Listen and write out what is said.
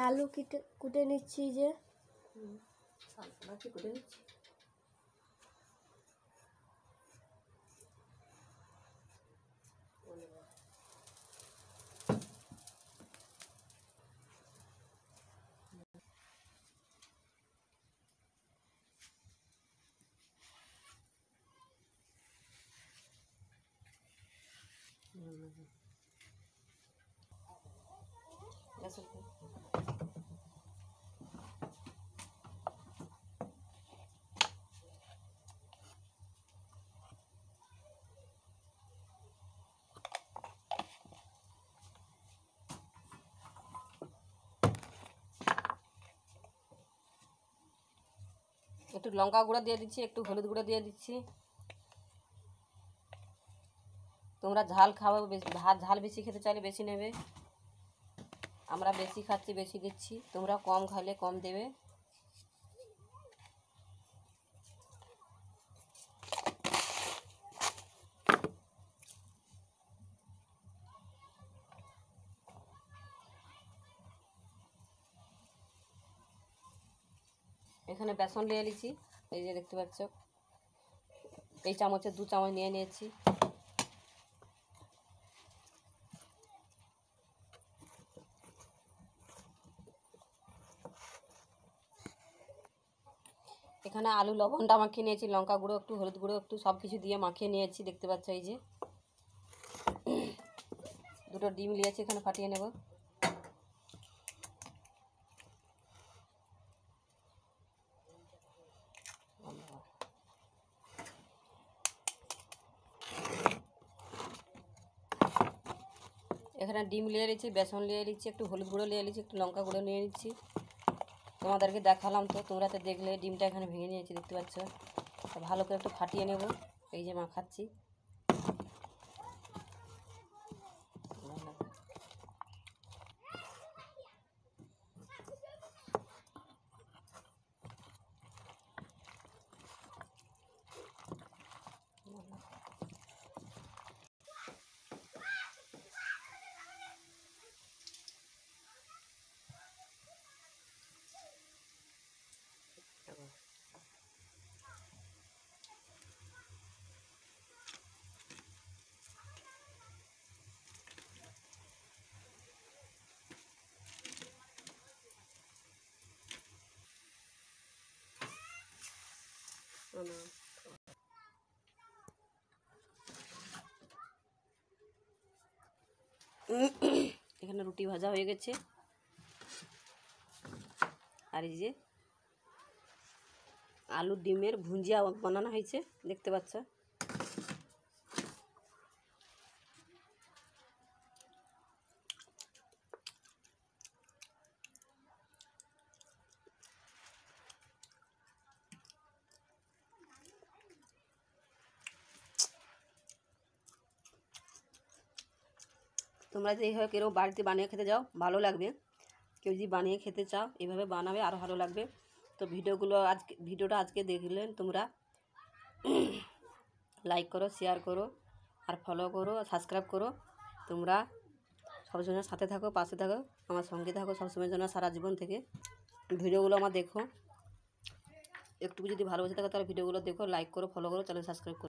আলু কুটে নিচ্ছি যে কুটে নিচ্ছি। একটু লঙ্কা গুঁড়ো দিয়ে দিচ্ছি, একটু হলুদ গুঁড়ো দিয়ে দিচ্ছি। তোমরা ঝাল খাও, ঝাল বেশি খেতে চাইলে বেশি নেবে। আমরা বেশি খাচ্ছি বেশি দিচ্ছি, তোমরা কম খাইলে কম দেবে। এখানে বেসন নিয়ে নিয়েছি, এই যে দেখতে পাচ্ছ, এই চামচের 2 চামচ নিয়ে নিয়েছি। এখানে আলু লবণটা মাখিয়ে নিয়েছি, লঙ্কা গুঁড়ো একটু হলুদ গুঁড়ো একটু সব কিছু দিয়ে মাখিয়ে নিয়েছি, দেখতে পাচ্ছ। এই যে 2টো ডিম নিয়েছি, এখানে ফাটিয়ে নেব। এখানে ডিম নিয়ে নিচ্ছি, বেসন নিয়ে নিচ্ছি, একটু হলুদ গুঁড়ো নিয়ে নিচ্ছি, একটু লঙ্কা গুঁড়ো নিয়ে নিচ্ছি। তোমাদেরকে দেখালাম তো, তোমরা তো দেখলে। ডিমটা এখানে ভেঙে নিয়েছি, দেখতে পাচ্ছ। ভালো করে একটু ফাটিয়ে নেব। এই যে মাখাচ্ছি। এখানে রুটি ভাজা হয়ে গেছে, আর এই যে আলু ডিমের ভুজিয়া বানানো হয়েছে, দেখতে পাচ্ছ। তোমরা যে এইভাবে কেউ বাড়িতে বানিয়ে খেতে যাও, ভালো লাগবে। কেউ যদি বানিয়ে খেতে চাও, এইভাবে বানাবে, আরও ভালো লাগবে। তো ভিডিওটা আজকে দেখলেন তোমরা, লাইক করো, শেয়ার করো, আর ফলো করো, সাবস্ক্রাইব করো। তোমরা সবসময় সাথে থাকো, পাশে থাকো, আমার সঙ্গে থাকো সবসময়ের জন্য, সারা জীবন থেকে। ভিডিওগুলো আমার দেখো, একটু যদি ভালোবাসে থাকো তাহলে ভিডিওগুলো দেখো, লাইক করো, ফলো করো, চ্যানেল সাবস্ক্রাইব করো।